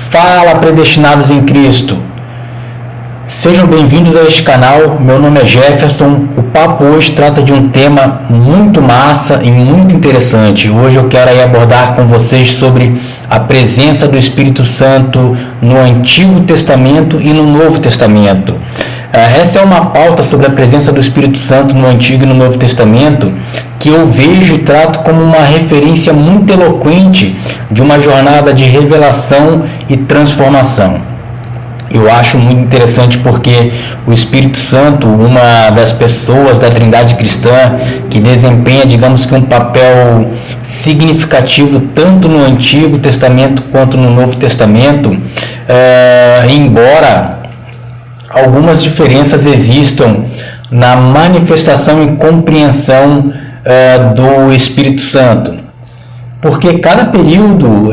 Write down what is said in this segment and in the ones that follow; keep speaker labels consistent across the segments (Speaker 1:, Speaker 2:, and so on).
Speaker 1: Fala, predestinados em Cristo! Sejam bem-vindos a este canal. Meu nome é Jefferson. O papo hoje trata de um tema muito massa e muito interessante. Hoje eu quero abordar com vocês sobre a presença do Espírito Santo no Antigo Testamento e no Novo Testamento. Essa é uma pauta sobre a presença do Espírito Santo no Antigo e no Novo Testamento que eu vejo e trato como uma referência muito eloquente de uma jornada de revelação e transformação. Eu acho muito interessante porque o Espírito Santo, uma das pessoas da Trindade cristã que desempenha, digamos que um papel significativo tanto no Antigo Testamento quanto no Novo Testamento, embora algumas diferenças existam na manifestação e compreensão do Espírito Santo. Porque cada período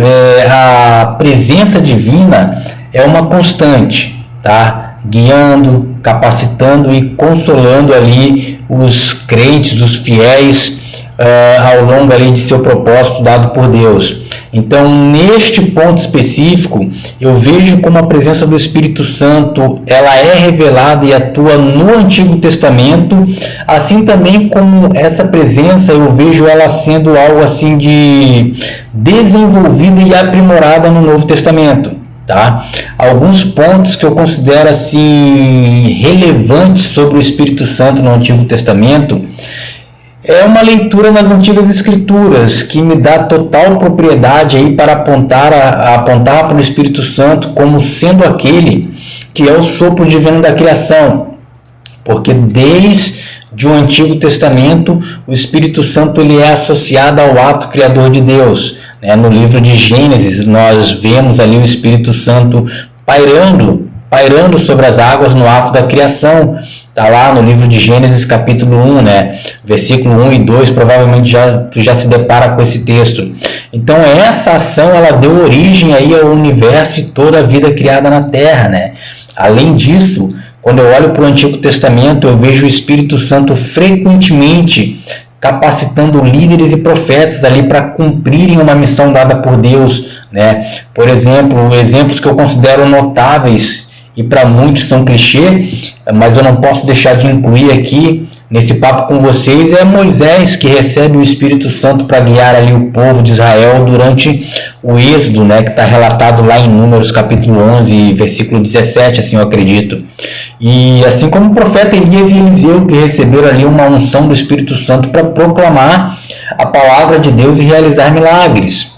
Speaker 1: a presença divina é uma constante, tá? Guiando, capacitando e consolando ali os crentes, os fiéis, ao longo ali de seu propósito dado por Deus. Então, neste ponto específico, eu vejo como a presença do Espírito Santo ela é revelada e atua no Antigo Testamento, assim também como essa presença eu vejo ela sendo algo assim de desenvolvida e aprimorada no Novo Testamento. Tá? Alguns pontos que eu considero assim relevantes sobre o Espírito Santo no Antigo Testamento é uma leitura nas Antigas Escrituras que me dá total propriedade aí para apontar para o Espírito Santo como sendo aquele que é o sopro divino da criação, porque desde o Antigo Testamento o Espírito Santo ele é associado ao ato criador de Deus. No livro de Gênesis, nós vemos ali o Espírito Santo pairando sobre as águas no ato da criação. Está lá no livro de Gênesis, capítulo 1, versículo 1 e 2, provavelmente tu já se depara com esse texto. Então, essa ação ela deu origem aí ao universo e toda a vida criada na Terra. Além disso, quando eu olho para o Antigo Testamento, eu vejo o Espírito Santo frequentemente capacitando líderes e profetas ali para cumprirem uma missão dada por Deus, Por exemplo, exemplos que eu considero notáveis e para muitos são clichê, mas eu não posso deixar de incluir aqui nesse papo com vocês, é Moisés que recebe o Espírito Santo para guiar ali o povo de Israel durante o êxodo, que está relatado lá em Números capítulo 11, versículo 17, assim eu acredito. E assim como o profeta Elias e Eliseu que receberam ali uma unção do Espírito Santo para proclamar a palavra de Deus e realizar milagres.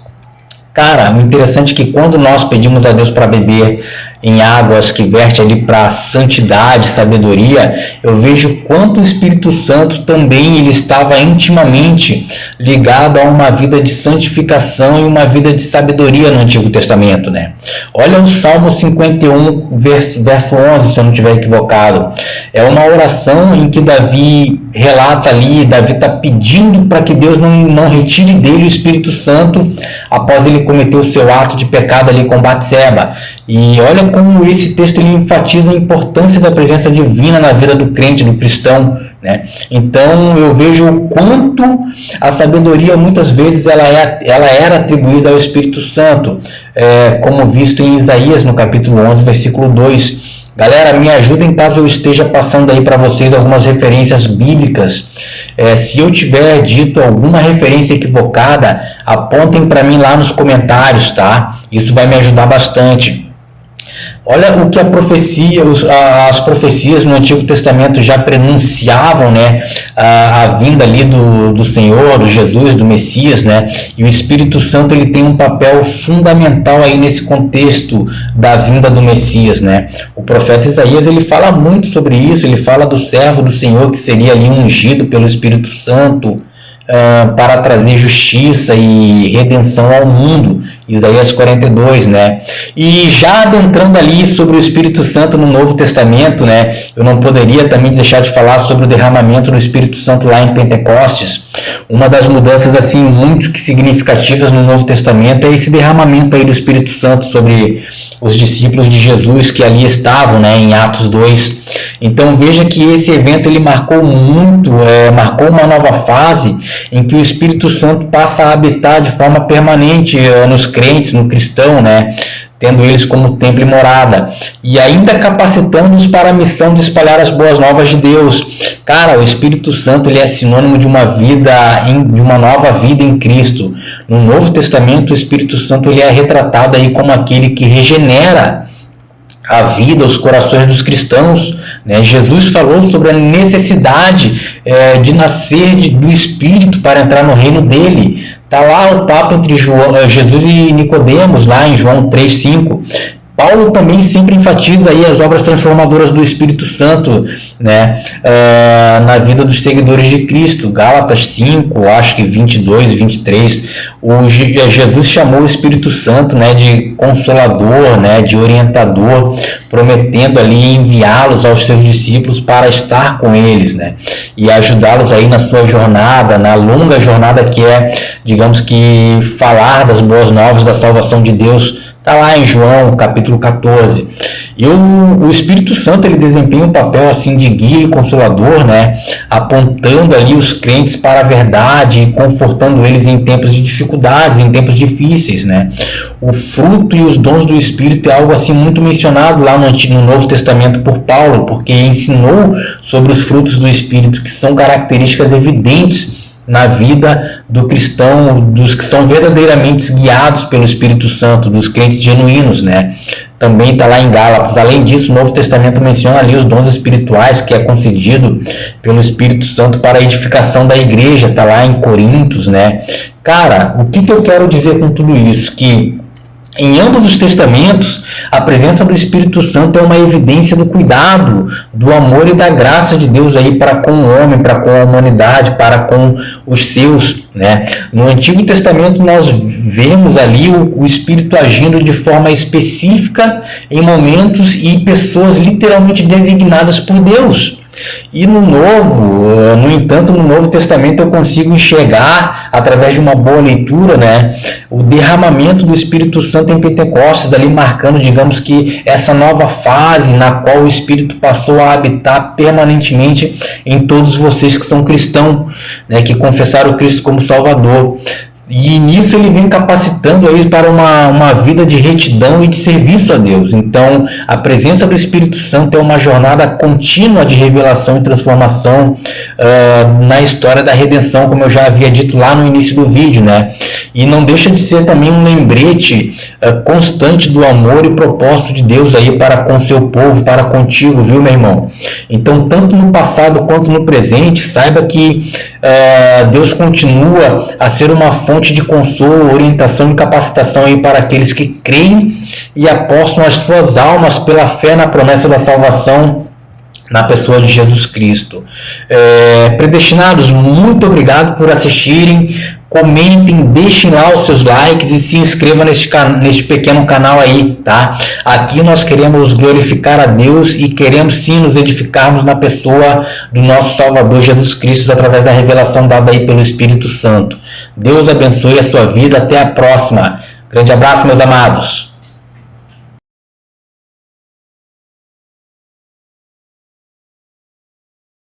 Speaker 1: Cara, o interessante é que quando nós pedimos a Deus para beber em águas que verte ali para santidade, sabedoria, eu vejo quanto o Espírito Santo também ele estava intimamente ligado a uma vida de santificação e uma vida de sabedoria no Antigo Testamento, Olha o Salmo 51, verso 11, se eu não estiver equivocado. É uma oração em que Davi relata ali, Davi está pedindo para que Deus não retire dele o Espírito Santo após ele cometer o seu ato de pecado ali com Batseba. E olha como esse texto ele enfatiza a importância da presença divina na vida do crente, do cristão. Então eu vejo o quanto a sabedoria muitas vezes ela era atribuída ao Espírito Santo, como visto em Isaías no capítulo 11, versículo 2. Galera, me ajudem caso eu esteja passando aí para vocês algumas referências bíblicas. Se eu tiver dito alguma referência equivocada, apontem para mim lá nos comentários, tá? Isso vai me ajudar bastante. Olha o que as profecias no Antigo Testamento já prenunciavam, a vinda ali do Senhor, do Jesus, do Messias, E o Espírito Santo ele tem um papel fundamental aí nesse contexto da vinda do Messias, O profeta Isaías ele fala muito sobre isso, ele fala do servo do Senhor que seria ali ungido pelo Espírito Santo para trazer justiça e redenção ao mundo. Isaías 42, E já adentrando ali sobre o Espírito Santo no Novo Testamento, eu não poderia também deixar de falar sobre o derramamento do Espírito Santo lá em Pentecostes. Uma das mudanças assim muito significativas no Novo Testamento é esse derramamento aí do Espírito Santo sobre os discípulos de Jesus que ali estavam, em Atos 2. Então veja que esse evento ele marcou muito, marcou uma nova fase em que o Espírito Santo passa a habitar de forma permanente nos crentes, no cristão, tendo eles como templo e morada, e ainda capacitando-os para a missão de espalhar as boas novas de Deus. Cara, o Espírito Santo ele é sinônimo de uma vida, de uma nova vida em Cristo. No Novo Testamento, o Espírito Santo ele é retratado aí como aquele que regenera a vida, os corações dos cristãos. Jesus falou sobre a necessidade de nascer do Espírito para entrar no reino dele. Está lá o papo entre Jesus e Nicodemos, lá em João 3,5. Paulo também sempre enfatiza aí as obras transformadoras do Espírito Santo, na vida dos seguidores de Cristo. Gálatas 5, acho que 22 e 23. Jesus chamou o Espírito Santo de consolador, de orientador, prometendo ali enviá-los aos seus discípulos para estar com eles, e ajudá-los aí na sua jornada, na longa jornada que é, digamos que, falar das boas novas da salvação de Deus. Está lá em João, capítulo 14. E o Espírito Santo ele desempenha um papel assim de guia e consolador, apontando ali os crentes para a verdade, confortando eles em tempos de dificuldades, em tempos difíceis, O fruto e os dons do Espírito é algo assim muito mencionado lá no Novo Testamento por Paulo, porque ensinou sobre os frutos do Espírito, que são características evidentes na vida do cristão, dos que são verdadeiramente guiados pelo Espírito Santo, dos crentes genuínos, Também está lá em Gálatas. Além disso, o Novo Testamento menciona ali os dons espirituais que é concedido pelo Espírito Santo para a edificação da igreja. Está lá em Coríntios, Cara, o que eu quero dizer com tudo isso? Que em ambos os testamentos, a presença do Espírito Santo é uma evidência do cuidado, do amor e da graça de Deus aí para com o homem, para com a humanidade, para com os seus, No Antigo Testamento nós vemos ali o Espírito agindo de forma específica em momentos e pessoas literalmente designadas por Deus. E no entanto, no Novo Testamento eu consigo enxergar, através de uma boa leitura, o derramamento do Espírito Santo em Pentecostes, ali marcando, digamos que, essa nova fase na qual o Espírito passou a habitar permanentemente em todos vocês que são cristãos, que confessaram Cristo como Salvador. E nisso ele vem capacitando eles para uma vida de retidão e de serviço a Deus. Então, a presença do Espírito Santo é uma jornada contínua de revelação e transformação na história da redenção, como eu já havia dito lá no início do vídeo, E não deixa de ser também um lembrete constante do amor e propósito de Deus aí para com seu povo, para contigo, viu, meu irmão? Então, tanto no passado quanto no presente, saiba que Deus continua a ser uma fonte de consolo, orientação e capacitação aí para aqueles que creem e apostam as suas almas pela fé na promessa da salvação na pessoa de Jesus Cristo. Predestinados, muito obrigado por assistirem. Comentem, deixem lá os seus likes e se inscrevam neste pequeno canal aí, tá? Aqui nós queremos glorificar a Deus e queremos sim nos edificarmos na pessoa do nosso Salvador Jesus Cristo através da revelação dada aí pelo Espírito Santo. Deus abençoe a sua vida. Até a próxima. Grande abraço, meus amados.